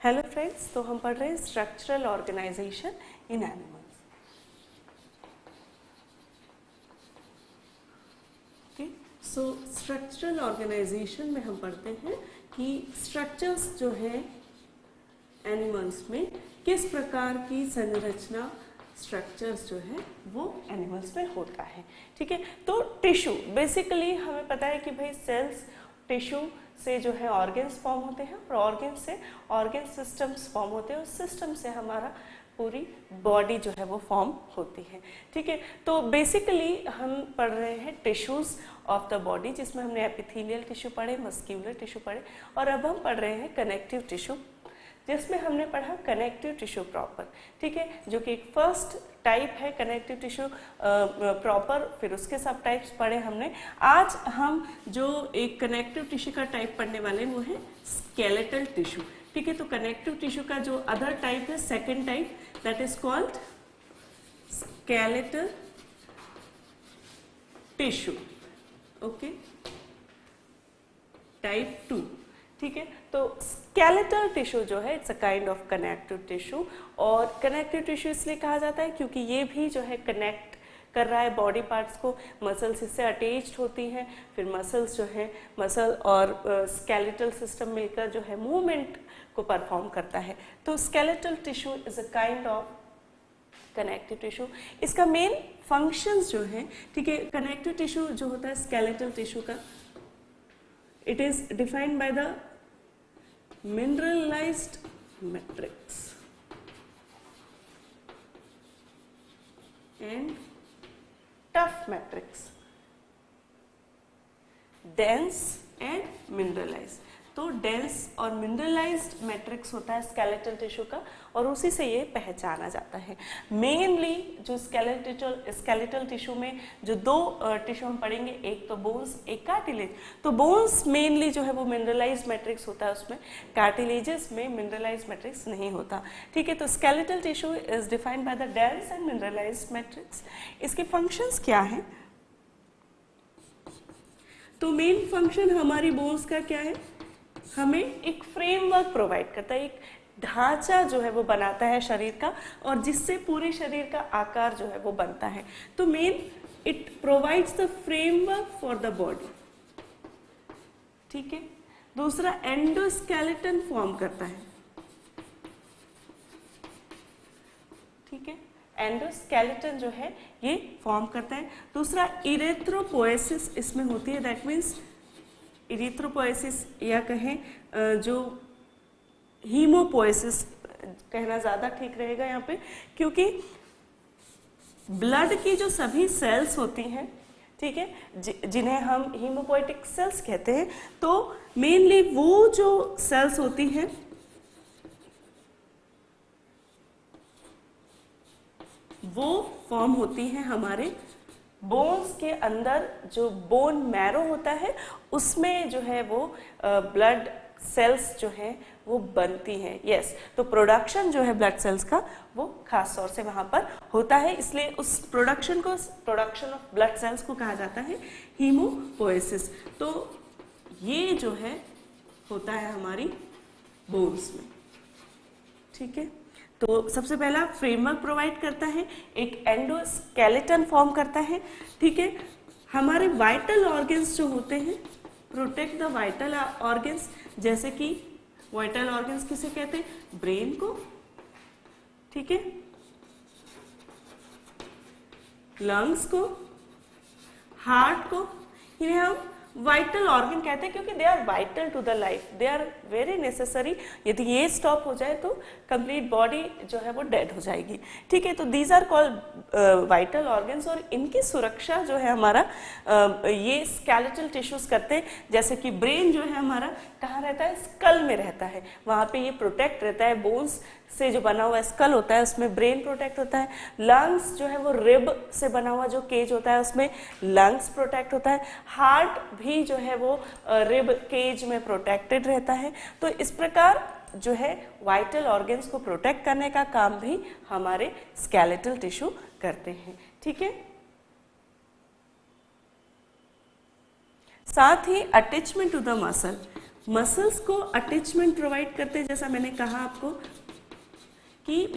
Hello friends, तो हम पढ़ रहे हैं स्ट्रक्चरल ऑर्गेनाइजेशन इन एनिमल्स। ओके, सो स्ट्रक्चरल ऑर्गेनाइजेशन में हम पढ़ते हैं कि स्ट्रक्चर्स जो है एनिमल्स में किस प्रकार की संरचना स्ट्रक्चर्स जो है वो एनिमल्स में होता है। ठीक है, तो टिश्यू बेसिकली हमें पता है कि भाई सेल्स टिश्यू से जो है ऑर्गन्स फॉर्म होते हैं और ऑर्गन से ऑर्गन सिस्टम्स फॉर्म होते हैं और सिस्टम से हमारा पूरी बॉडी जो है वो फॉर्म होती है। ठीक है, तो बेसिकली हम पढ़ रहे हैं टिश्यूज ऑफ द बॉडी, जिसमें हमने एपिथेलियल टिश्यू पढ़े, मस्क्यूलर टिश्यू पढ़े और अब हम पढ़ रहे हैं कनेक्टिव टिश्यू, जिसमें हमने पढ़ा कनेक्टिव टिश्यू प्रॉपर। ठीक है, जो कि एक फर्स्ट टाइप है कनेक्टिव टिश्यू प्रॉपर, फिर उसके सब टाइप्स पढ़े हमने। आज हम जो एक कनेक्टिव टिश्यू का टाइप पढ़ने वाले हैं वो है स्केलेटल टिश्यू। ठीक है, तो कनेक्टिव टिश्यू का जो अदर टाइप है, second type, that is called skeletal tissue. Okay, type 2। ठीक है, तो स्केलेटल टिश्यू जो है it's a kind of connective tissue, और कनेक्टिव टिश्यू इसलिए कहा जाता है क्योंकि ये भी जो है कनेक्ट कर रहा है बॉडी पार्ट्स को, मसल्स इससे अटैच्ड होती हैं, फिर मसल्स जो है मसल और स्केलेटल सिस्टम मिलकर जो है मूवमेंट को परफॉर्म करता है। तो skeletal tissue is a kind of connective tissue. इसका मेन फंक्शंस जो है, ठीक है, कनेक्टिव टिश्यू जो होता है स्केलेटल टिश्यू का, it is defined by the mineralized matrix and tough matrix, dense and mineralized। तो डेंस और मिनरलाइज्ड मैट्रिक्स होता है स्केलेटल टिश्यू का, और उसी से ये पहचाना जाता है। मेनली जो स्केलेटल टिश्यू में जो दो टिश्यू हम पढ़ेंगे, एक तो बोन्स, एक कार्टिलेज। तो बोन्स मेनली जो है वो मिनरलाइज्ड मैट्रिक्स होता है उसमें, कार्टिलेजेस में मिनरलाइज्ड मैट्रिक्स नहीं होता। ठीक है, तो skeletal tissue is defined by the dense and mineralised matrix. इसके फंक्शंस क्या है? तो मेन फंक्शन हमारी बोन्स का क्या है? हमें एक फ्रेमवर्क प्रोवाइड करता है, एक ढांचा जो है वो बनाता है शरीर का, और जिससे पूरे शरीर का आकार जो है वो बनता है। तो main it provides the framework for the body. ठीक है, दूसरा एंडोस्केलेटन फॉर्म करता है। ठीक है, एंडोस्केलेटन जो है ये फॉर्म करता है। दूसरा इरेथ्रोपोएसिस इसमें होती है, दैट मीन्स इरिथ्रोपोएसिस या कहें जो हीमोपोएसिस कहना ज़्यादा ठीक रहेगा यहाँ पे, क्योंकि ब्लड की जो सभी सेल्स होती हैं, ठीक है, जिन्हें हम हीमोपोएटिक सेल्स कहते हैं, तो मेनली वो जो सेल्स होती हैं वो फॉर्म होती हैं हमारे बोन्स के अंदर। जो बोन मैरो होता है उसमें जो है वो ब्लड सेल्स जो है वो बनती हैं। यस, तो प्रोडक्शन जो है ब्लड सेल्स का वो खास तौर से वहाँ पर होता है, इसलिए उस प्रोडक्शन ऑफ ब्लड सेल्स को कहा जाता है हीमोपोएसिस। तो ये जो है होता है हमारी बोन्स में। ठीक है, तो सबसे पहला फ्रेमवर्क प्रोवाइड करता है, एक एंडोस्केलेटन फॉर्म करता है। ठीक है, हमारे वाइटल ऑर्गन्स जो होते हैं, प्रोटेक्ट द वाइटल ऑर्गन्स, जैसे कि वाइटल ऑर्गन्स किसे कहते हैं? ब्रेन को, ठीक है, लंग्स को, हार्ट को, इन्हें हम वाइटल ऑर्गन कहते हैं क्योंकि they are vital to the life, they are very necessary. यदि ये स्टॉप हो जाए तो कंप्लीट बॉडी जो है वो डेड हो जाएगी। ठीक है, तो these are called vital organs, और इनकी सुरक्षा जो है हमारा ये स्केलेटल टिश्यूज करते हैं। जैसे कि ब्रेन जो है हमारा कहाँ रहता है? स्कल में रहता है, वहाँ पे ये प्रोटेक्ट रहता है। बोन्स से जो बना हुआ स्कल होता है उसमें ब्रेन प्रोटेक्ट होता है। लंग्स जो है वो रिब से बना हुआ जो केज होता है उसमें लंग्स प्रोटेक्ट होता है। हार्ट भी जो है वो रिब केज में प्रोटेक्टेड रहता है। तो इस प्रकार जो है वाइटल ऑर्गन्स को प्रोटेक्ट करने का काम भी हमारे स्केलेटल टिश्यू करते हैं। ठीक है, साथ ही attachment to the muscle, muscles को अटैचमेंट प्रोवाइड करते हैं, जैसा मैंने कहा आपको कि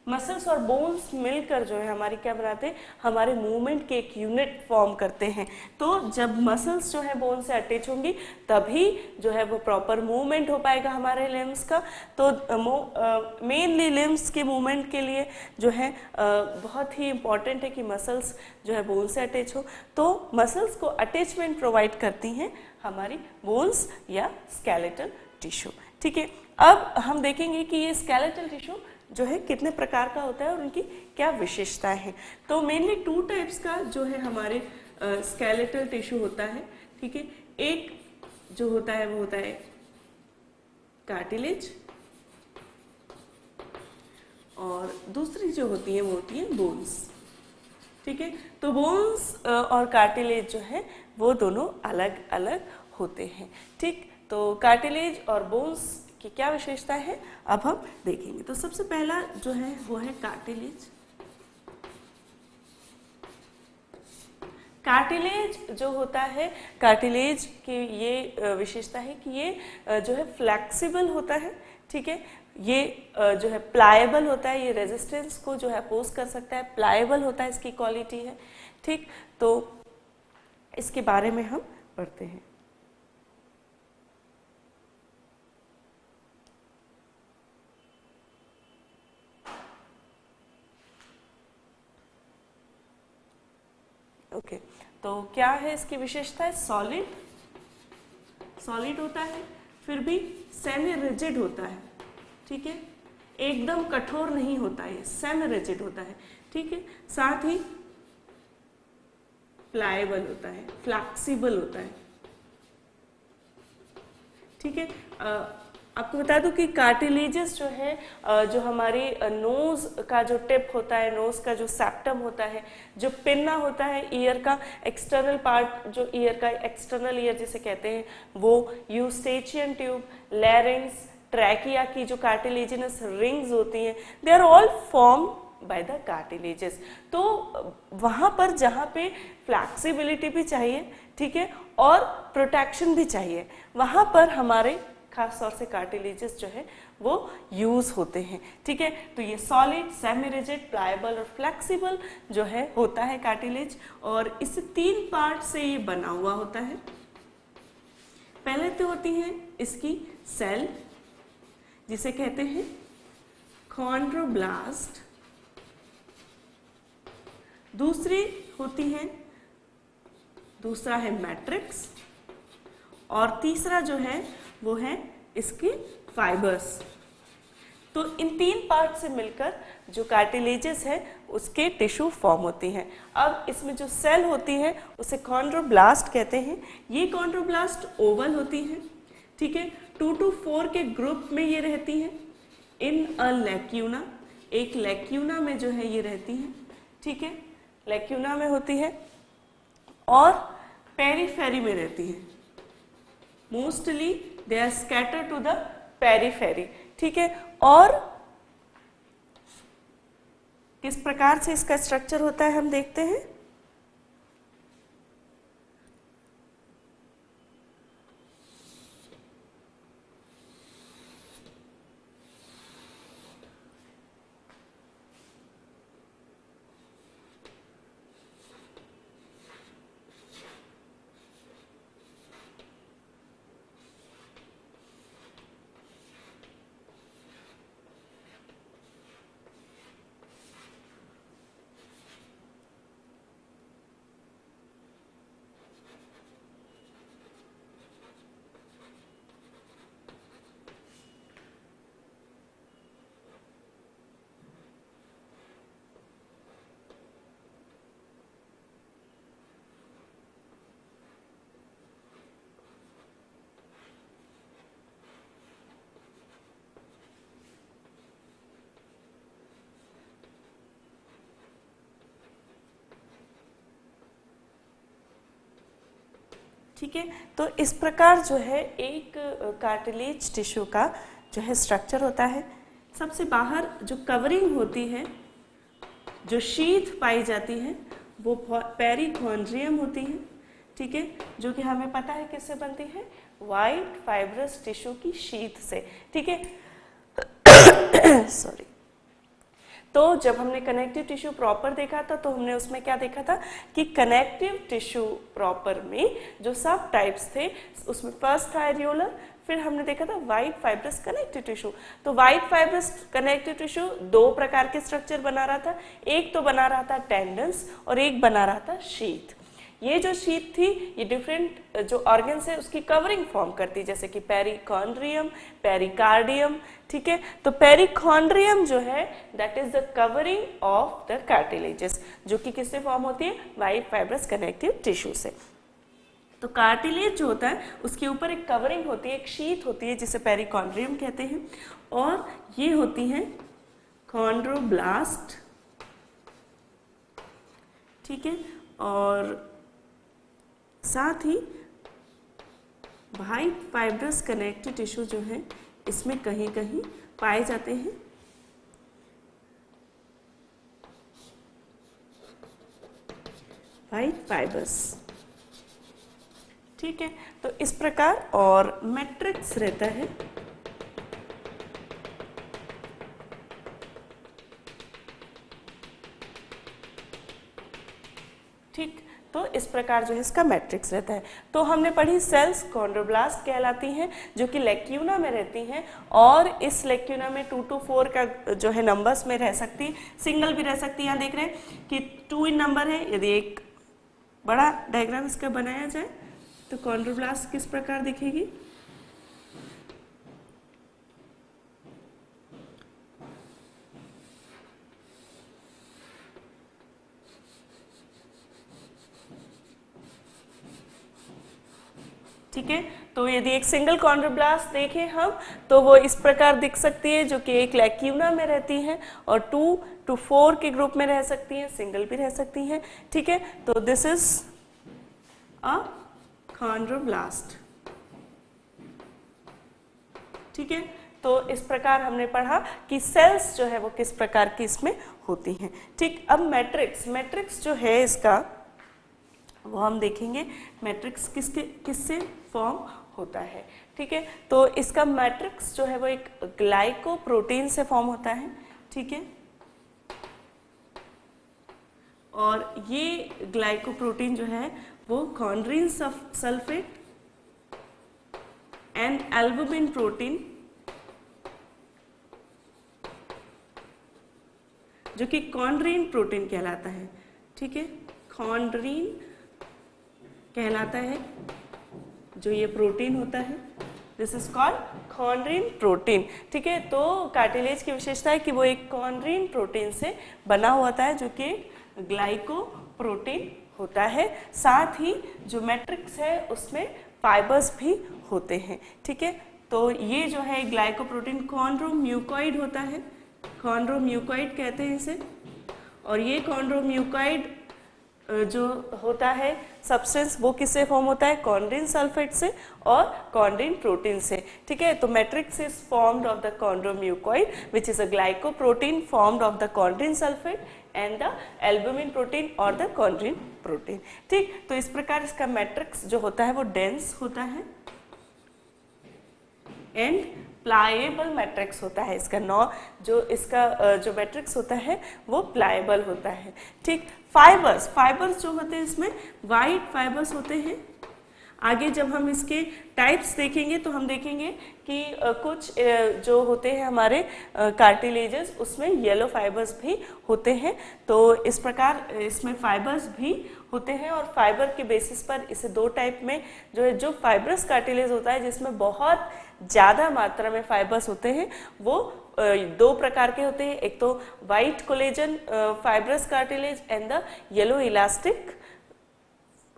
मसल्स और बोन्स मिलकर जो है हमारी क्या बनाते हैं, हमारे मूवमेंट के एक यूनिट फॉर्म करते हैं। तो जब मसल्स जो है बोन से अटैच होंगी तभी जो है वो प्रॉपर मूवमेंट हो पाएगा हमारे लिम्स का। तो मेनली लिम्स के मूवमेंट के लिए जो है बहुत ही इम्पॉर्टेंट है कि मसल्स जो है बोन से अटैच हो। तो मसल्स को अटैचमेंट प्रोवाइड करती हैं हमारी बोन्स या स्केलेटल टिश्यू। ठीक है, अब हम देखेंगे कि ये स्केलेटल टिश्यू जो है कितने प्रकार का होता है और उनकी क्या विशेषताएं हैं। तो मेनली 2 टाइप्स का जो है हमारे स्केलेटल टिश्यू होता है। ठीक है, एक जो होता है वो होता है कार्टिलेज और दूसरी जो होती है वो होती है बोन्स। ठीक है, तो बोन्स और कार्टिलेज जो है वो दोनों अलग अलग होते हैं। ठीक, तो कार्टिलेज और बोन्स की क्या विशेषता है अब हम देखेंगे। तो सबसे पहला जो है वो है कार्टिलेज। कार्टिलेज जो होता है, कार्टिलेज की ये विशेषता है कि ये जो है फ्लेक्सिबल होता है। ठीक है, ये जो है प्लाएबल होता है, ये रेजिस्टेंस को जो है अपोज कर सकता है, प्लाएबल होता है, इसकी क्वालिटी है। ठीक, तो इसके बारे में हम पढ़ते हैं। ओके, तो क्या है इसकी विशेषता है? सॉलिड होता है, फिर भी सेमी रिजिड होता है। ठीक है, एकदम कठोर नहीं होता है, सेमी रिजिड होता है। ठीक है, साथ ही प्लाएबल होता है, फ्लेक्सिबल होता है। ठीक है, आपको बता दूं कि कार्टिलेजेस जो है जो हमारी नोज का जो टिप होता है, नोज का जो सेप्टम होता है, जो पिन्ना होता है ईयर का एक्सटर्नल पार्ट, जो ईयर का एक्सटर्नल ईयर जिसे कहते हैं, वो यूस्टेचियन ट्यूब, लैरिंग्स, ट्रैकिया की जो कार्टिलेजिनस रिंग्स होती हैं, they are all form by the cartilages. तो वहां पर जहां पे फ्लैक्सिबिलिटी भी चाहिए, ठीक है, और प्रोटेक्शन भी चाहिए, वहां पर हमारे खास तौर से कार्टिलेजेस जो है वो यूज होते हैं। ठीक है, तो ये सॉलिड, सेमी रिजिड, प्लाएबल और फ्लेक्सिबल जो है होता है कार्टिलेज, और इस 3 पार्ट से ये बना हुआ होता है। पहले तो होती है इसकी सेल, जिसे कहते हैं कॉन्ड्रोब्लास्ट, दूसरा है मैट्रिक्स, और तीसरा जो है वो है इसके फाइबर्स। तो इन 3 पार्ट से मिलकर जो कार्टिलेजेस है उसके टिश्यू फॉर्म होती हैं। अब इसमें जो सेल होती है उसे कॉन्ड्रोब्लास्ट कहते हैं। ये कॉन्ड्रोब्लास्ट ओवल होती है। ठीक है, 2 to 4 के ग्रुप में ये रहती है इन अ लैक्यूना, एक लैक्यूना में जो है ये रहती है। ठीक है, लैक्यूना में होती है और पेरीफेरी में रहती है। Mostly they are scatter to the periphery. ठीक है, और किस प्रकार से इसका स्ट्रक्चर होता है हम देखते हैं। ठीक है, तो इस प्रकार जो है एक कार्टिलेज टिश्यू का जो है स्ट्रक्चर होता है। सबसे बाहर जो कवरिंग होती है, जो शीथ पाई जाती है, वो पेरिकॉन्ड्रियम होती है। ठीक है, जो कि हमें पता है किससे बनती है, वाइट फाइब्रस टिश्यू की शीथ से, ठीक है। सॉरी। तो जब हमने कनेक्टिव टिश्यू प्रॉपर देखा था तो हमने उसमें क्या देखा था कि कनेक्टिव टिश्यू प्रॉपर में जो सब टाइप्स थे उसमें फर्स्ट था एरियोलर, फिर हमने देखा था वाइट फाइब्रस कनेक्टिव टिश्यू। तो वाइट फाइब्रस कनेक्टिव टिश्यू दो प्रकार के स्ट्रक्चर बना रहा था, एक तो बना रहा था टेंडन्स और एक बना रहा था शीथ। ये जो शीथ थी ये डिफरेंट जो ऑर्गन्स है उसकी कवरिंग फॉर्म करती है, जैसे कि पेरिकॉन्ड्रियम, पेरिकार्डियम, ठीक है। तो पेरिकॉन्ड्रियम जो है that is the covering of the cartilages, जो कि किससे फॉर्म होती है, वाइट फाइब्रस कनेक्टिव टिश्यू से। तो कार्टिलेज जो होता है उसके ऊपर एक कवरिंग होती है, एक शीथ होती है जिसे पेरिकॉन्ड्रियम कहते हैं, और ये होती है कॉन्ड्रोब्लास्ट, ठीक है। और साथ ही वाइट फाइब्रस कनेक्टिव टिश्यू जो है इसमें कहीं कहीं पाए जाते हैं। वाइट फाइब्रस, ठीक है। तो इस प्रकार और मैट्रिक्स रहता है, ठीक। तो इस प्रकार जो है इसका मैट्रिक्स रहता है। तो हमने पढ़ी सेल्स कॉन्ड्रोब्लास्ट कहलाती हैं जो कि लेक्यूना में रहती हैं, और इस लेक्यूना में 2 to 4 का जो है नंबर्स में रह सकती है, सिंगल भी रह सकती है। यहाँ देख रहे हैं कि 2 इन नंबर है। यदि एक बड़ा डायग्राम इसका बनाया जाए तो कॉन्ड्रोब्लास्ट किस प्रकार दिखेगी, ठीक है। तो यदि एक सिंगल कॉन्ड्रोब्लास्ट देखें हम तो वो इस प्रकार दिख सकती है, जो कि एक लेक्यूना में रहती है और 2 to 4 के ग्रुप में रह सकती हैं, सिंगल भी रह सकती हैं, ठीक है। तो दिस इज अ कॉन्ड्रोब्लास्ट, ठीक है। तो इस प्रकार हमने पढ़ा कि सेल्स जो है वो किस प्रकार की इसमें होती हैं, ठीक। अब मैट्रिक्स जो है इसका वो हम देखेंगे, मैट्रिक्स किससे फॉर्म होता है, ठीक है। तो इसका मैट्रिक्स जो है वो एक ग्लाइकोप्रोटीन से फॉर्म होता है, ठीक है। और ये ग्लाइकोप्रोटीन जो है वो कॉन्ड्रीन सल्फेट एंड एल्बुमिन प्रोटीन, जो कि कॉन्ड्रीन प्रोटीन कहलाता है, ठीक है। कॉन्ड्रीन कहलाता है जो ये प्रोटीन होता है, दिस इज कॉल्ड कॉन्ड्रीन प्रोटीन, ठीक है। तो कार्टिलेज की विशेषता है कि वो एक कॉन्ड्रीन प्रोटीन से बना होता है, जो कि ग्लाइकोप्रोटीन होता है। साथ ही जो मैट्रिक्स है उसमें फाइबर्स भी होते हैं, ठीक है। तो ये जो है ग्लाइकोप्रोटीन कॉन्ड्रोम्यूकॉइड होता है, कॉन्ड्रोम्यूकॉइड कहते हैं इसे। और ये कॉन्ड्रोम्यूकॉइड जो होता है सब्सटेंस वो किससे फॉर्म होता है, कॉन्ड्रीन सल्फेट से और कॉन्ड्रीन प्रोटीन से, ठीक है। तो matrix is formed of the chondromucoid which is a glycoprotein formed of the chondrin sulphate and the albumin protein और द कॉन्ड्रीन प्रोटीन, ठीक। तो इस प्रकार इसका मैट्रिक्स जो होता है वो डेंस होता है एंड प्लाएबल मैट्रिक्स होता है। इसका जो मैट्रिक्स होता है वो प्लाएबल होता है, ठीक। फाइबर्स जो होते हैं इसमें वाइट फाइबर्स होते हैं। आगे जब हम इसके टाइप्स देखेंगे तो हम देखेंगे कि कुछ जो होते हैं हमारे कार्टिलेजेस उसमें येलो फाइबर्स भी होते हैं। तो इस प्रकार इसमें फाइबर्स भी होते हैं, और फाइबर के बेसिस पर इसे दो टाइप में जो फाइब्रस कार्टिलेज होता है जिसमें बहुत ज़्यादा मात्रा में फाइबर्स होते हैं वो दो प्रकार के होते हैं, एक तो white collagen fibrous cartilage and the yellow elastic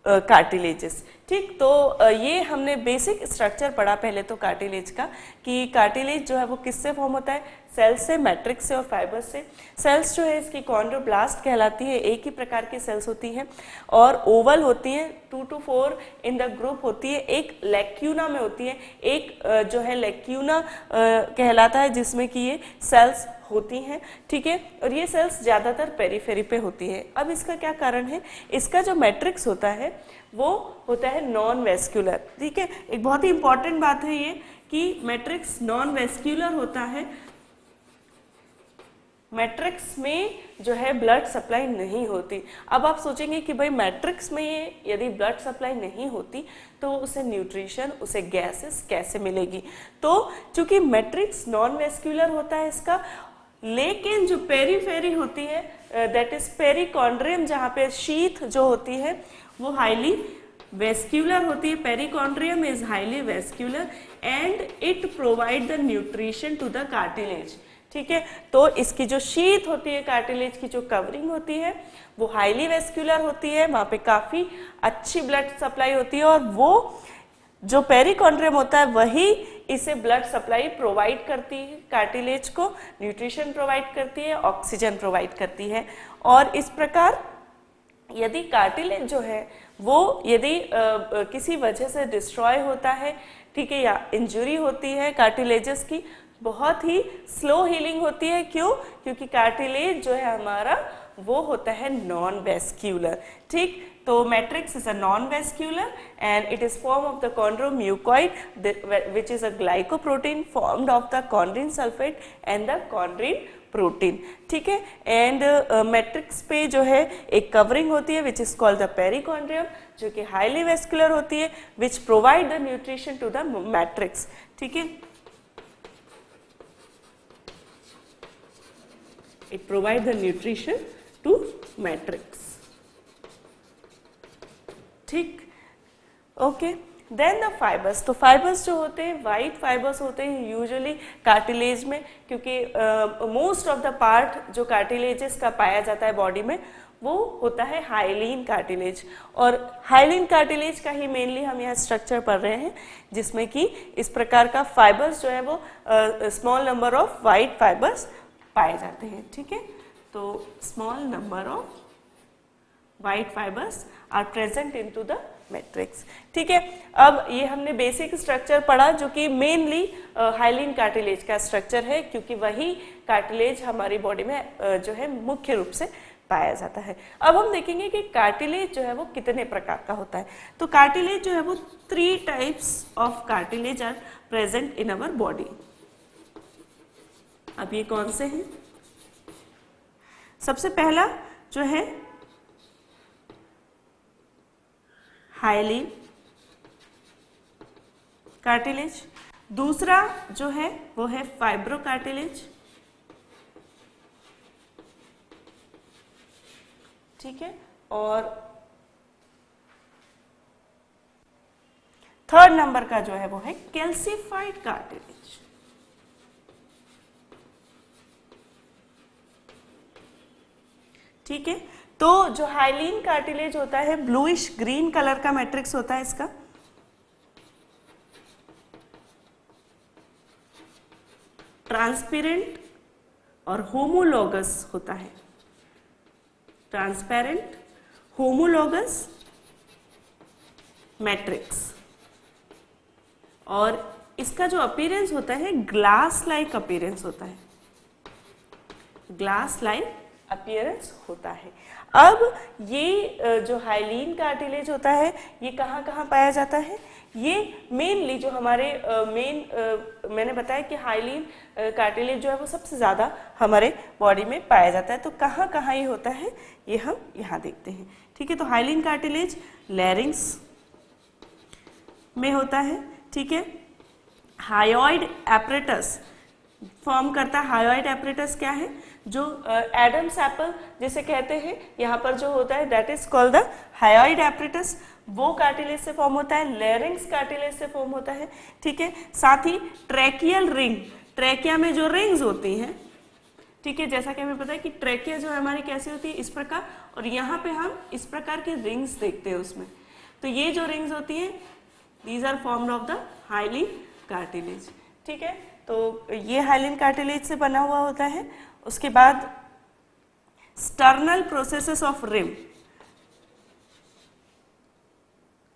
cartilages, ठीक। तो ये हमने बेसिक स्ट्रक्चर पढ़ा पहले तो कार्टिलेज का, कि कार्टिलेज जो है वो किससे फॉर्म होता है, सेल्स से, मैट्रिक्स से और फाइबर्स से। सेल्स जो है इसकी कॉन्ड्रोब्लास्ट कहलाती है, एक ही प्रकार की सेल्स होती हैं और ओवल होती हैं, 2 to 4 इन द ग्रुप होती है, एक लैक्यूना में होती है, एक जो है लैक्यूना कहलाता है जिसमें कि ये सेल्स होती हैं, ठीक है। और ये सेल्स ज़्यादातर पेरीफेरी पे होती है। अब इसका क्या कारण है, इसका जो मैट्रिक्स होता है वो होता है नॉन वेस्क्यूलर, ठीक है। एक बहुत ही इंपॉर्टेंट बात है ये कि मैट्रिक्स नॉन वेस्क्यूलर होता है, मैट्रिक्स में जो है ब्लड सप्लाई नहीं होती। अब आप सोचेंगे कि भाई मैट्रिक्स में यदि ब्लड सप्लाई नहीं होती तो उसे न्यूट्रिशन, उसे गैसेस कैसे मिलेगी। तो चूंकि मैट्रिक्स नॉन वेस्क्यूलर होता है इसका, लेकिन जो पेरीफेरी होती है दैट इज पेरिकॉन्ड्रियम, जहाँ पे शीथ जो होती है वो हाईली वेस्क्यूलर होती है। Perichondrium is highly vascular and it provide the nutrition to the cartilage, ठीक है। तो इसकी जो शीथ होती है, कार्टिलेज की जो कवरिंग होती है वो हाईली वेस्क्यूलर होती है, वहां पे काफी अच्छी ब्लड सप्लाई होती है और वो जो पेरिकॉन्ड्रियम होता है वही इसे ब्लड सप्लाई प्रोवाइड करती है, कार्टिलेज को न्यूट्रिशन प्रोवाइड करती है, ऑक्सीजन प्रोवाइड करती है। और इस प्रकार यदि कार्टिलेज जो है वो यदि किसी वजह से डिस्ट्रॉय होता है, ठीक है, या इंजरी होती है कार्टिलेजेस की, बहुत ही स्लो हीलिंग होती है। क्यों? क्योंकि कार्टिलेज जो है हमारा वो होता है नॉन वेस्क्यूलर, ठीक। तो matrix is a non vascular and it is form of the chondromucoid which is a glycoprotein formed of the chondrin sulphate and the chondrin protein, ठीक है। एंड मैट्रिक्स पे जो है एक कवरिंग होती है which is called the perichondrium, जो कि हाईली वेस्क्यूलर होती है, which provide the nutrition to the matrix, ठीक है। It provide the nutrition to matrix, ठीक, ओके। देन द फाइबर्स, तो फाइबर्स जो होते हैं वाइट फाइबर्स होते हैं यूजुअली कार्टिलेज में, क्योंकि मोस्ट ऑफ द पार्ट जो कार्टिलेजेस का पाया जाता है बॉडी में वो होता है हाइलीन कार्टिलेज, और हाइलीन कार्टिलेज का ही मेनली हम यहाँ स्ट्रक्चर पढ़ रहे हैं, जिसमें कि इस प्रकार का फाइबर्स जो है वो small number of white fibres पाए जाते हैं, ठीक है। तो small number of white fibres are present into the matrix, ठीक है। अब ये हमने बेसिक स्ट्रक्चर पढ़ा जो कि मेनली हाइलीन कार्टिलेज का स्ट्रक्चर है, क्योंकि वही कार्टिलेज हमारी बॉडी में जो है मुख्य रूप से पाया जाता है। अब हम देखेंगे कि कार्टिलेज जो है वो कितने प्रकार का होता है। तो कार्टिलेज जो है वो 3 types of cartilage are present in our body. अब ये कौन से हैं? सबसे पहला जो है हाइलीन कार्टिलेज, दूसरा जो है वो है फाइब्रो कार्टिलेज, ठीक है, और थर्ड नंबर का जो है वो है कैल्सिफाइड कार्टिलेज, ठीक है। तो जो हाइलीन कार्टिलेज होता है ब्लूइश ग्रीन कलर का मैट्रिक्स होता है इसका, ट्रांसपेरेंट और होमोलॉगस होता है, ट्रांसपेरेंट होमोलॉगस मैट्रिक्स, और इसका जो अपीयरेंस होता है ग्लास लाइक अपीयरेंस होता है, ग्लास लाइक अपीयरेंस होता है। अब ये जो हाइलीन कार्टिलेज होता है ये कहाँ कहाँ पाया जाता है? ये मेनली जो हमारे मैंने बताया कि हाइलीन कार्टिलेज जो है वो सबसे ज़्यादा हमारे बॉडी में पाया जाता है। तो कहाँ कहाँ ये होता है ये हम यहाँ देखते हैं, ठीक है। तो हाइलीन कार्टिलेज लैरिंग्स में होता है, ठीक है। हायोइड एपरेटस फॉर्म करता है। हायोइड एपरेटस क्या है? जो एडम्स एप्पल जिसे कहते हैं, यहाँ पर जो होता है that is called the hyoid apparatus, वो कार्टिलेज से फॉर्म होता है। लैरिंग्स कार्टिलेज से फॉर्म होता है, ठीक है। साथ ही ट्रैकियल रिंग, ट्रैकिया में जो रिंग्स होती हैं, ठीक है, जैसा कि हमें पता है कि ट्रैकिया जो हमारी कैसी होती है इस प्रकार, और यहाँ पे हम इस प्रकार की रिंग्स देखते हैं उसमें। तो ये जो रिंग्स होती हैं these are formed of the hyaline cartilage, ठीक है। तो ये हाइलिन कार्टिलेज से बना हुआ होता है। उसके बाद sternal processes of rib,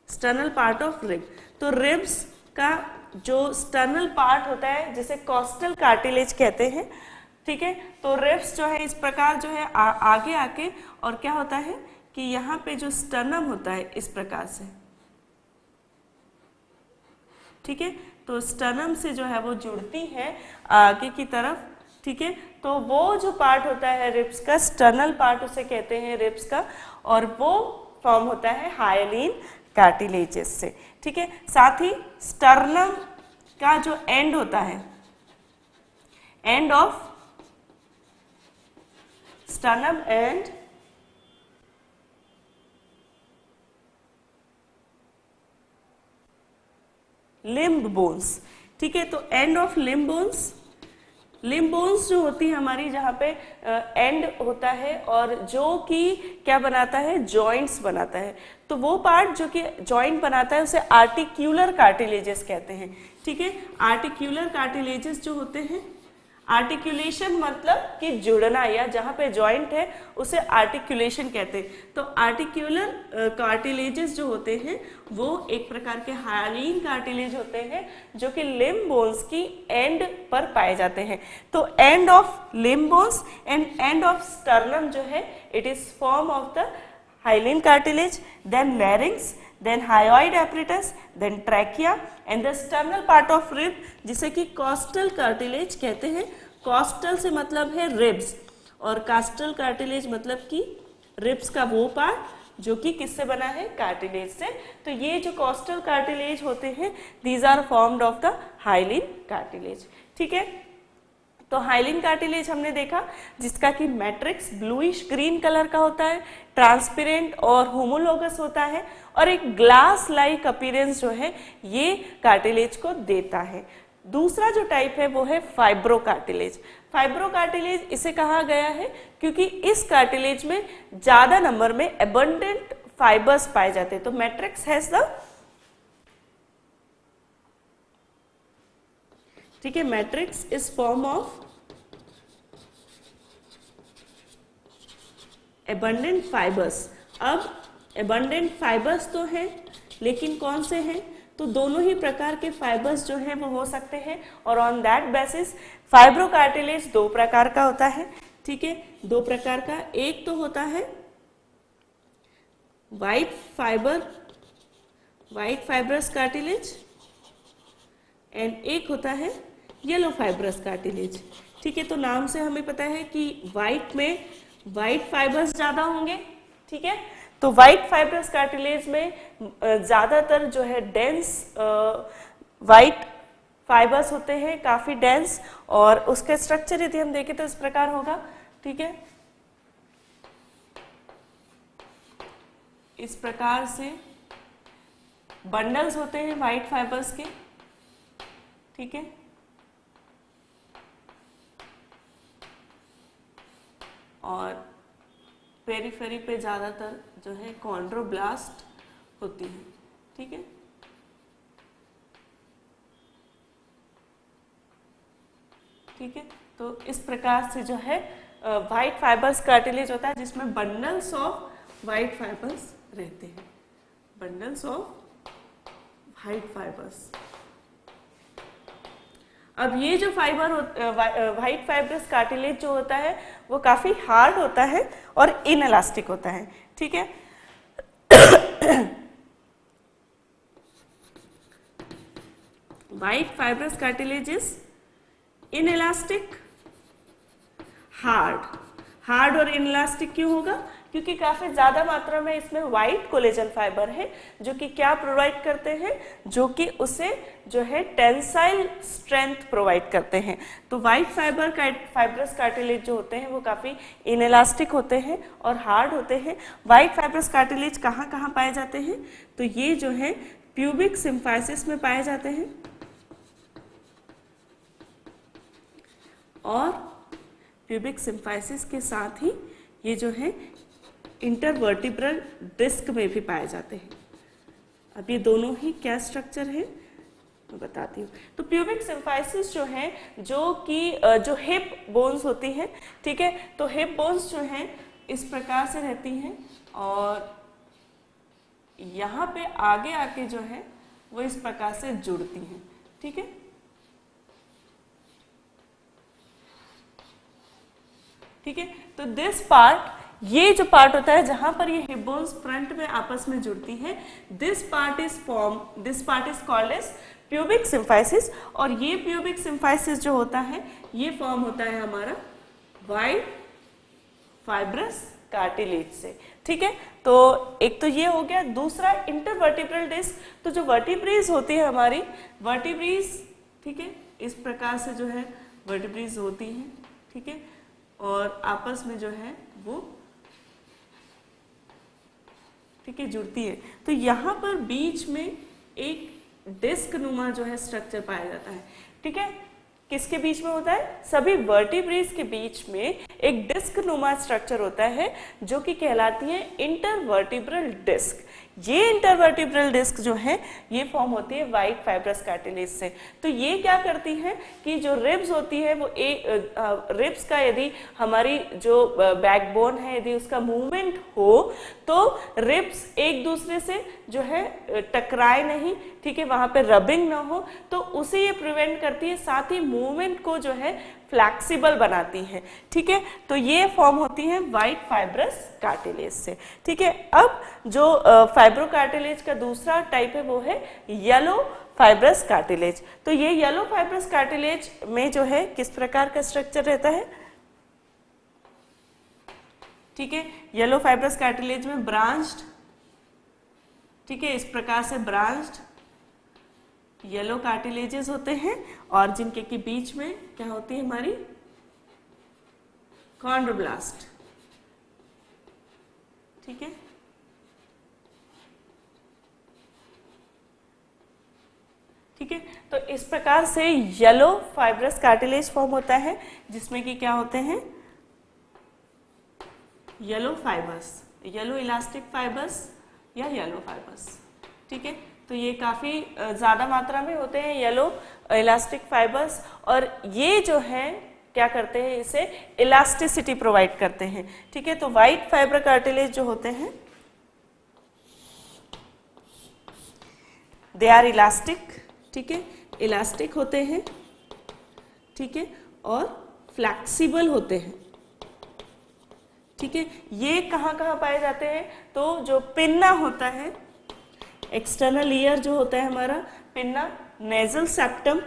sternal part of rib, तो रिब्स का जो स्टर्नल पार्ट होता है जिसे कॉस्टल कार्टिलेज कहते हैं, ठीक है। तो रिब्स जो है इस प्रकार जो है आगे आके, और क्या होता है कि यहाँ पे जो स्टर्नम होता है इस प्रकार से, ठीक है, तो स्टर्नम से जो है वो जुड़ती है आगे की तरफ, ठीक है। तो वो जो पार्ट होता है रिब्स का, स्टर्नल पार्ट उसे कहते हैं रिब्स का, और वो फॉर्म होता है हाइलिन कार्टिलेजेस से, ठीक है। साथ ही स्टर्नम का जो एंड होता है, and of sternum and limb bones, ठीक है। तो end of limb bones, limb bones जो होती है हमारी, जहाँ पे एंड होता है और जो कि क्या बनाता है, जॉइंट्स बनाता है, तो वो पार्ट जो कि जॉइंट बनाता है उसे आर्टिक्यूलर कार्टिलेजेस कहते हैं, ठीक है। आर्टिक्यूलर कार्टिलेजेस जो होते हैं, आर्टिकुलेशन मतलब कि जुड़ना, या जहाँ पे जॉइंट है उसे आर्टिकुलेशन कहते हैं। तो आर्टिक्यूलर कार्टिलेजेस जो होते हैं वो एक प्रकार के हाइलिन कार्टिलेज होते हैं जो कि लिम्ब बोन्स की एंड पर पाए जाते हैं। तो end of limb bones and end of sternum जो है, it is form of the hyaline cartilage, then larynx, then hyoid apparatus, then trachea and the sternal part of rib जिसे कि costal cartilage कहते हैं। costal से मतलब है ribs और castal cartilage मतलब कि ribs का वो पार्ट जो कि किससे बना है, कार्टिलेज से। तो ये जो कॉस्टल कार्टिलेज होते हैं, these are formed of the hyaline cartilage, ठीक है। तो हाइलिन कार्टिलेज हमने देखा जिसका कि मैट्रिक्स ब्लूइश ग्रीन कलर का होता है, ट्रांसपेरेंट और होमोलोगस होता है, और एक ग्लास लाइक अपीयरेंस जो है ये कार्टिलेज को देता है। दूसरा जो टाइप है वो है फाइब्रो कार्टिलेज। फाइब्रो कार्टिलेज इसे कहा गया है क्योंकि इस कार्टिलेज में ज्यादा नंबर में एबंडेंट फाइबर्स पाए जाते हैं। तो मैट्रिक्स हैज द, ठीक है, matrix is form of abundant fibres. अब एबंडेंट फाइबर्स तो हैं, लेकिन कौन से हैं, तो दोनों ही प्रकार के फाइबर्स जो हैं वो हो सकते हैं, और on that basis fibro cartilage दो प्रकार का होता है, ठीक है, दो प्रकार का। एक तो होता है वाइट फाइब्रस कार्टिलेज, एंड एक होता है येलो फाइब्रस कार्टिलेज, ठीक है। तो नाम से हमें पता है कि व्हाइट में व्हाइट फाइबर्स ज्यादा होंगे, ठीक है। तो व्हाइट फाइब्रस कार्टिलेज में ज्यादातर जो है डेंस व्हाइट फाइबर्स होते हैं, काफी डेंस, और उसका स्ट्रक्चर यदि हम देखें तो इस प्रकार होगा, ठीक है। इस प्रकार से बंडल्स होते हैं व्हाइट फाइबर्स के, ठीक है। और पेरीफेरी पे ज्यादातर जो है कॉन्ड्रोब्लास्ट होती है, ठीक है। ठीक है, तो इस प्रकार से जो है व्हाइट फाइबर्स कार्टिलेज होता है जिसमें बंडल्स ऑफ व्हाइट फाइबर्स रहते हैं, बंडल्स ऑफ व्हाइट फाइबर्स। अब ये जो फाइबर व्हाइट फाइब्रस कार्टिलेज जो होता है वो काफी हार्ड होता है और इनएलास्टिक होता है, ठीक है। White fibrous cartilage is inelastic, hard और इनएलास्टिक क्यों होगा, क्योंकि काफी ज्यादा मात्रा में इसमें व्हाइट कोलेजन फाइबर है जो कि क्या प्रोवाइड करते हैं, जो कि उसे जो है टेंसाइल स्ट्रेंथ प्रोवाइड करते हैं। तो व्हाइट फाइब्रस कार्टिलेज जो होते हैं वो काफी इनएलास्टिक होते हैं और हार्ड होते हैं। व्हाइट फाइब्रस कार्टिलेज कहाँ कहाँ पाए जाते हैं, तो ये जो है प्यूबिक सिम्फाइसिस में पाए जाते हैं, और प्यूबिक सिम्फाइसिस के साथ ही ये जो है इंटरवर्टिब्रल डिस्क में भी पाए जाते हैं। अब ये दोनों ही क्या स्ट्रक्चर है, मैं बताती हूँ। तो प्यूबिक सिम्फाइसिस जो है, जो कि जो हिप बोन्स होती हैं, ठीक है, तो हिप बोन्स जो हैं इस प्रकार से रहती हैं और यहाँ पे आगे आके जो है वो इस प्रकार से जुड़ती हैं, ठीक है। ठीक है, तो दिस पार्ट, ये जो पार्ट होता है जहां पर ये हिप बोन्स फ्रंट में आपस में जुड़ती है, this part is called as pubic symphysis. और ये प्यूबिक सिम्फाइसिस जो होता है ये फॉर्म होता है हमारा वाइड फाइब्रस कार्टिलेज से, ठीक है। तो एक तो ये हो गया। दूसरा इंटरवर्टिब्रल डिस्क, तो जो वर्टिब्रीज होती है हमारी, वर्टिब्रीज, ठीक है, इस प्रकार से जो है वर्टिब्रीज होती हैं, ठीक है, और आपस में जो है वो, ठीक है, जुड़ती है। तो यहाँ पर बीच में एक डिस्क नुमा जो है स्ट्रक्चर पाया जाता है, ठीक है। किसके बीच में होता है? सभी वर्टिब्रेज के बीच में एक डिस्क नुमा स्ट्रक्चर होता है जो कि कहलाती है इंटरवर्टिब्रल डिस्क। ये इंटरवर्टिब्रल डिस्क जो है ये फॉर्म होती है वाइड फाइब्रस कार्टिलेज से। तो ये क्या करती है कि जो रिब्स होती है वो रिब्स का यदि हमारी जो बैकबोन है यदि उसका मूवमेंट हो तो रिब्स एक दूसरे से जो है टकराए नहीं, ठीक है, वहां पे रबिंग ना हो, तो उसे ये प्रिवेंट करती है, साथ ही मूवमेंट को जो है फ्लैक्सिबल बनाती है, ठीक है। तो ये फॉर्म होती है वाइड फाइब्रस कार्टिलेज से, ठीक है। अब जो फाइब्रो कार्टिलेज का दूसरा टाइप है वो है येलो फाइब्रस कार्टिलेज। तो ये येलो फाइब्रस कार्टिलेज में जो है किस प्रकार का स्ट्रक्चर रहता है, ठीक है। येलो फाइब्रस कार्टिलेज में ब्रांच्ड, ठीक है, इस प्रकार से ब्रांच्ड येलो कार्टिलेजेस होते हैं और जिनके के बीच में क्या होती है हमारी कॉन्ड्रोब्लास्ट, ठीक है। ठीक है, तो इस प्रकार से येलो फाइब्रस कार्टिलेज फॉर्म होता है जिसमें कि क्या होते हैं yellow fibres, yellow elastic fibres या येलो फाइबर्स, ठीक है। तो ये काफ़ी ज़्यादा मात्रा में होते हैं येलो इलास्टिक फाइबर्स और ये जो है क्या करते हैं, इसे इलास्टिसिटी प्रोवाइड करते हैं, ठीक है। तो वाइड फाइबर कार्टिलेज जो होते हैं दे आर इलास्टिक, ठीक है, इलास्टिक होते हैं, ठीक है, और फ्लैक्सिबल होते हैं, ठीक है। ये कहाँ कहाँ पाए जाते हैं? तो जो पिन्ना होता है, एक्सटर्नल ईयर जो होता है हमारा पिन्ना, नेजल सेप्टम,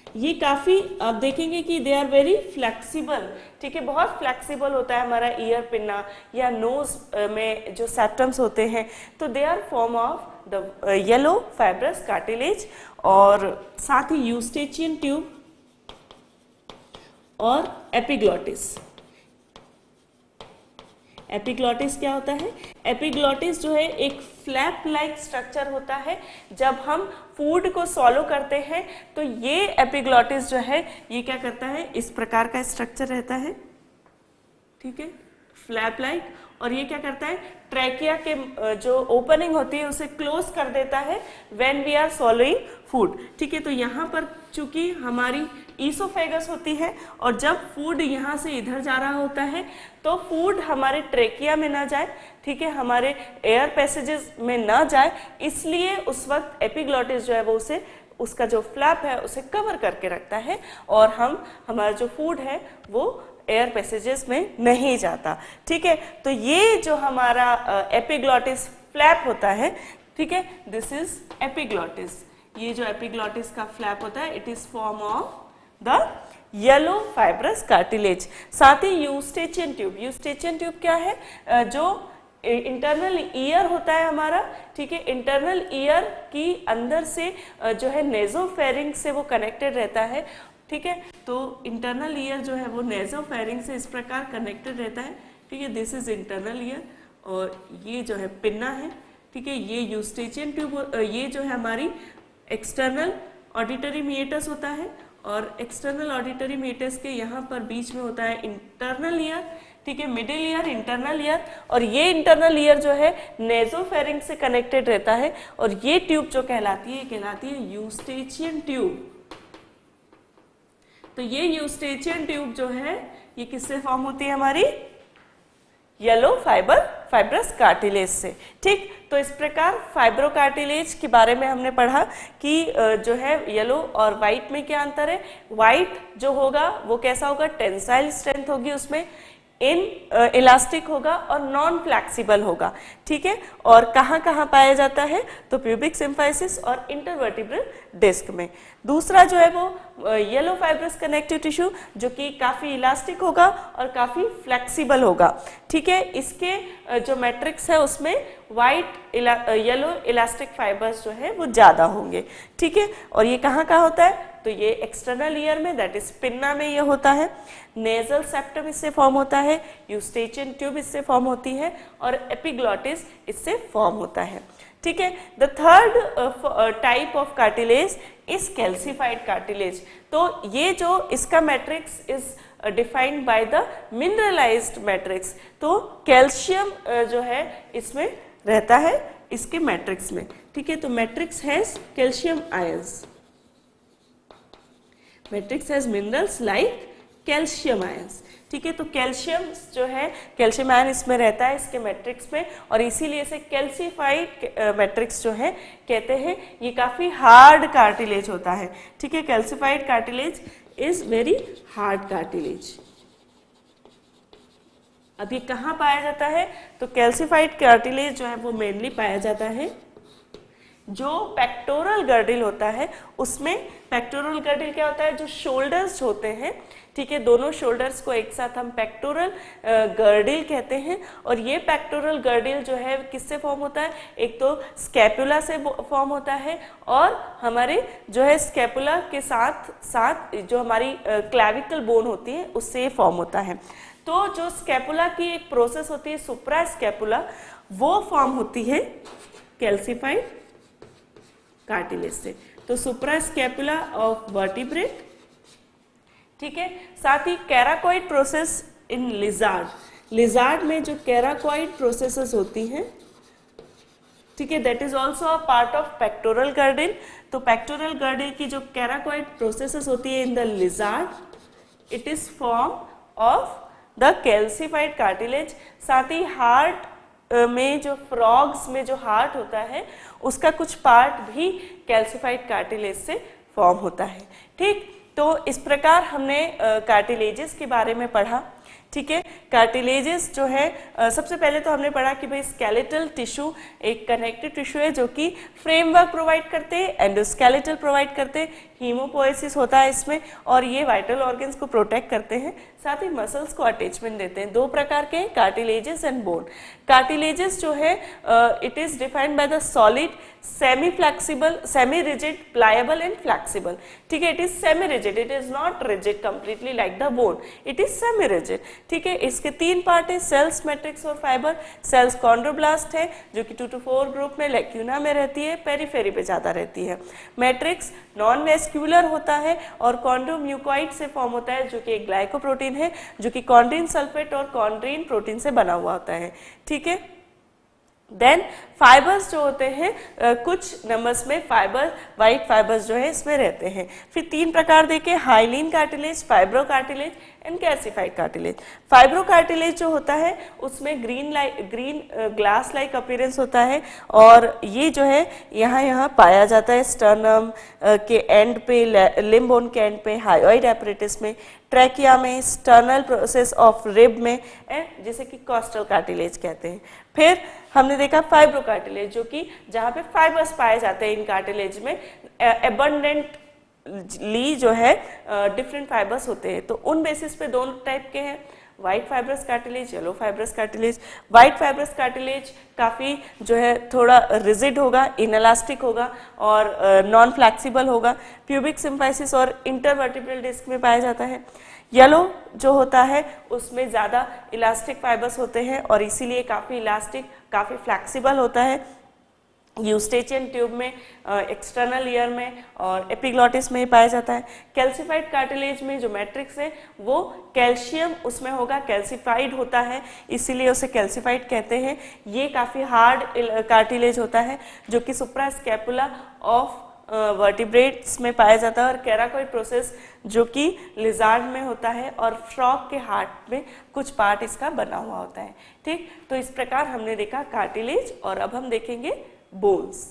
ये काफी आप देखेंगे कि दे आर वेरी फ्लेक्सिबल, ठीक है, बहुत फ्लेक्सिबल होता है हमारा ईयर पिन्ना या नोज में जो सेप्टम्स होते हैं, तो they are form of the yellow fibrous cartilage. और साथ ही यूस्टेचियन ट्यूब और एपिग्लॉटिस। एपिग्लॉटिस क्या होता है? एपिग्लॉटिस जो है एक फ्लैप लाइक स्ट्रक्चर होता है। जब हम फूड को सॉलो करते हैं तो ये एपिग्लॉटिस जो है ये क्या करता है, इस प्रकार का स्ट्रक्चर रहता है, ठीक है, फ्लैप लाइक। और ये क्या करता है, ट्रैकिया के जो ओपनिंग होती है उसे क्लोज कर देता है when we are swallowing food, ठीक है। तो यहाँ पर चूंकि हमारी ईसोफेगस होती है और जब फूड यहाँ से इधर जा रहा होता है तो फूड हमारे ट्रेकिया में ना जाए, ठीक है, हमारे एयर पैसेजेस में ना जाए, इसलिए उस वक्त एपिग्लॉटिस जो है वो उसे उसका जो फ्लैप है उसे कवर करके रखता है और हमारा जो फूड है वो एयर पैसेजेस में नहीं जाता, ठीक है। तो ये जो हमारा एपिग्लॉटिस फ्लैप होता है, ठीक है, दिस इज एपिग्लॉटिस। ये जो एपिग्लॉटिस का फ्लैप होता है it is form of the yellow fibrous cartilage. साथ ही यूस्टेचियन ट्यूब, यूस्टेचियन ट्यूब क्या है, जो इंटरनल ईयर होता है हमारा, ठीक है, इंटरनल ईयर की अंदर से जो है नेजोफेरिंग से वो कनेक्टेड रहता है, ठीक है। तो इंटरनल ईयर जो है वो नेजोफेरिंग से इस प्रकार कनेक्टेड रहता है, ठीक है, दिस इज इंटरनल ईयर। और ये जो है पिन्ना है, ठीक है, ये यूस्टेचियन ट्यूब, ये जो है हमारी एक्सटर्नल ऑडिटरी मीएटस होता है और एक्सटर्नल ऑडिटरी मीएटस के यहाँ पर बीच में होता है इंटरनल ईयर, ठीक है, मिडिल ईयर, इंटरनल ईयर, और ये इंटरनल ईयर जो है नेजोफेरिंग से कनेक्टेड रहता है, और ये ट्यूब जो कहलाती है यूस्टेचियन ट्यूब। तो ये यूस्टेचियन ट्यूब जो है ये किससे फॉर्म होती है हमारी? येलो फाइब्रस कार्टिलेज से। ठीक, तो इस प्रकार फाइब्रो कार्टिलेज के बारे में हमने पढ़ा कि जो है येलो और व्हाइट में क्या अंतर है। व्हाइट जो होगा वो कैसा होगा? टेंसाइल स्ट्रेंथ होगी उसमें, इन इलास्टिक होगा और नॉन फ्लैक्सिबल होगा। ठीक है, और कहाँ कहाँ पाया जाता है? तो प्यूबिक सिम्फाइसिस और इंटरवर्टिब्रल डिस्क में। दूसरा जो है वो येलो फाइब्रस कनेक्टिव टिश्यू जो कि काफ़ी इलास्टिक होगा और काफ़ी फ्लेक्सिबल होगा। ठीक है, इसके जो मैट्रिक्स है उसमें वाइट येलो इलास्टिक फाइबर्स जो है वो ज़्यादा होंगे। ठीक है, और ये कहाँ कहाँ होता है? तो ये एक्सटर्नल ईयर में, दैट इज पिन्ना में ये होता है, नेजल सेप्टम इससे फॉर्म होता है, यूस्टेचियन ट्यूब इससे फॉर्म होती है, और एपिग्लॉटिस इससे फॉर्म होता है। ठीक है, the third type of cartilage is calcified cartilage. तो ये जो इसका matrix is defined by the mineralised matrix. तो कैल्शियम जो है इसमें रहता है इसके मैट्रिक्स में। ठीक है, तो matrix has calcium ions, matrix has minerals like calcium ions. ठीक है, तो कैल्शियम जो है, कैल्शियम आयन इसमें रहता है इसके मैट्रिक्स में, और इसीलिए इसे कैल्सिफाइड मैट्रिक्स जो है कहते हैं। ये काफी हार्ड कार्टिलेज होता है। ठीक है, calcified cartilage is very hard cartilage. अब ये कहाँ पाया जाता है? तो कैल्सिफाइड कार्टिलेज जो है वो मेनली पाया जाता है जो पेक्टोरल गर्डिल होता है उसमें। पेक्टोरल गर्डिल क्या होता है? जो शोल्डर्स होते हैं, ठीक है, दोनों शोल्डर्स को एक साथ हम पेक्टोरल गर्डिल कहते हैं। और ये पेक्टोरल गर्डिल जो है किससे फॉर्म होता है? एक तो स्कैपुला से फॉर्म होता है, और हमारे जो है स्कैपुला के साथ साथ जो हमारी क्लैविकल बोन होती है उससे फॉर्म होता है। तो जो स्कैपुला की एक प्रोसेस होती है सुप्रा स्कैपुला, वो फॉर्म होती है कैल्सिफाइड कार्टिलेज से। तो सुप्रा स्कैपुला ऑफ वर्टिब्रेट। ठीक है, साथ ही कैराकॉइड प्रोसेस इन लिजार्ड, लिजार्ड में जो कैराकॉइड प्रोसेसेस होती हैं, ठीक है, that is also a part of pectoral girdle. तो पेक्टोरल गर्डिल की जो कैराकॉइड प्रोसेसेस होती है in the lizard, it is form of the calcified cartilage. साथ ही हार्ट में जो फ्रॉग्स में जो हार्ट होता है उसका कुछ पार्ट भी कैल्सिफाइड कार्टिलेज से फॉर्म होता है। ठीक, तो इस प्रकार हमने कार्टिलेजेस के बारे में पढ़ा। ठीक है, कार्टिलेजेस जो है सबसे पहले तो हमने पढ़ा कि भाई स्केलेटल टिश्यू एक कनेक्टिव टिश्यू है जो कि फ्रेमवर्क प्रोवाइड करते हैं, एंडोस्केलेटल प्रोवाइड करते हैं, हीमोपोएसिस होता है इसमें, और ये वाइटल ऑर्गन्स को प्रोटेक्ट करते हैं, साथ ही मसल्स को अटैचमेंट देते हैं। दो प्रकार के कार्टिलेजेस एंड बोन। कार्टिलेजेस जो है it is defined by the solid, semi flexible, semi rigid, pliable and flexible. ठीक है, it is semi rigid, it is not rigid completely like the bone, it is semi rigid. ठीक है, इसके तीन part है, sales, matrix और fibre. Sales chondroblast है जो कि 2 to 4 ग्रुप में लेक्यूना में रहती है, पेरिफेरी पे ज्यादा रहती है। मैट्रिक्स नॉन वेस्क्यूलर होता है और कॉन्ड्रोम्यूकॉइड से फॉर्म होता है जो कि एक ग्लाइकोप्रोटीन है जो कि कॉन्ड्रीन सल्फेट और कॉन्ड्रीन प्रोटीन से बना हुआ होता है। ठीक है, देन फाइबर्स जो होते हैं कुछ नंबर्स में फाइबर, वाइट फाइबर्स जो है इसमें रहते हैं। फिर तीन प्रकार देखे, hyaline cartilage, fibro cartilage and calcified cartilage. Fibro cartilage जो होता है उसमें ग्रीन ग्लास लाइक अपीयरेंस होता है, और ये जो है यहाँ पाया जाता है स्टर्नम के एंड पे, लिम्ब बोन के एंड पे, हायोइड एपरेटिस में, ट्रैकिया में, स्टर्नल प्रोसेस ऑफ रिब में, एंड जिसे कि कॉस्टल कार्टिलेज कहते हैं। फिर हमने देखा फाइब्रो कार्टिलेज जो कि जहाँ पे फाइबर्स पाए जाते हैं इन कार्टिलेज में, एबंडेंट ली जो है डिफरेंट फाइबर्स होते हैं। तो उन बेसिस पे दोनों टाइप के हैं, white fibrous cartilage, yellow fibrous cartilage. White fibrous cartilage काफ़ी जो है थोड़ा रिजिड होगा, इनएलास्टिक होगा और नॉन फ्लैक्सिबल होगा, प्यूबिक सिम्फाइसिस और इंटरवर्टिब्रल डिस्क में पाया जाता है। येलो जो होता है उसमें ज़्यादा इलास्टिक फाइबर्स होते हैं और इसीलिए काफ़ी इलास्टिक, काफ़ी फ्लैक्सिबल होता है। यूस्टेचियन ट्यूब में, एक्सटर्नल ईयर में और एपिग्लॉटिस में पाया जाता है। कैल्सिफाइड कार्टिलेज में जो मैट्रिक्स है वो कैल्शियम उसमें होगा, कैल्सिफाइड होता है, इसीलिए उसे कैल्सिफाइड कहते हैं। ये काफ़ी हार्ड कार्टिलेज होता है जो कि सुप्रास्कैपुला ऑफ वर्टिब्रेट्स में पाया जाता है, और कैराकोइड प्रोसेस जो कि लिजार्ड में होता है, और फ्रॉग के हार्ट में कुछ पार्ट इसका बना हुआ होता है। ठीक, तो इस प्रकार हमने देखा कार्टिलेज, और अब हम देखेंगे बोन्स।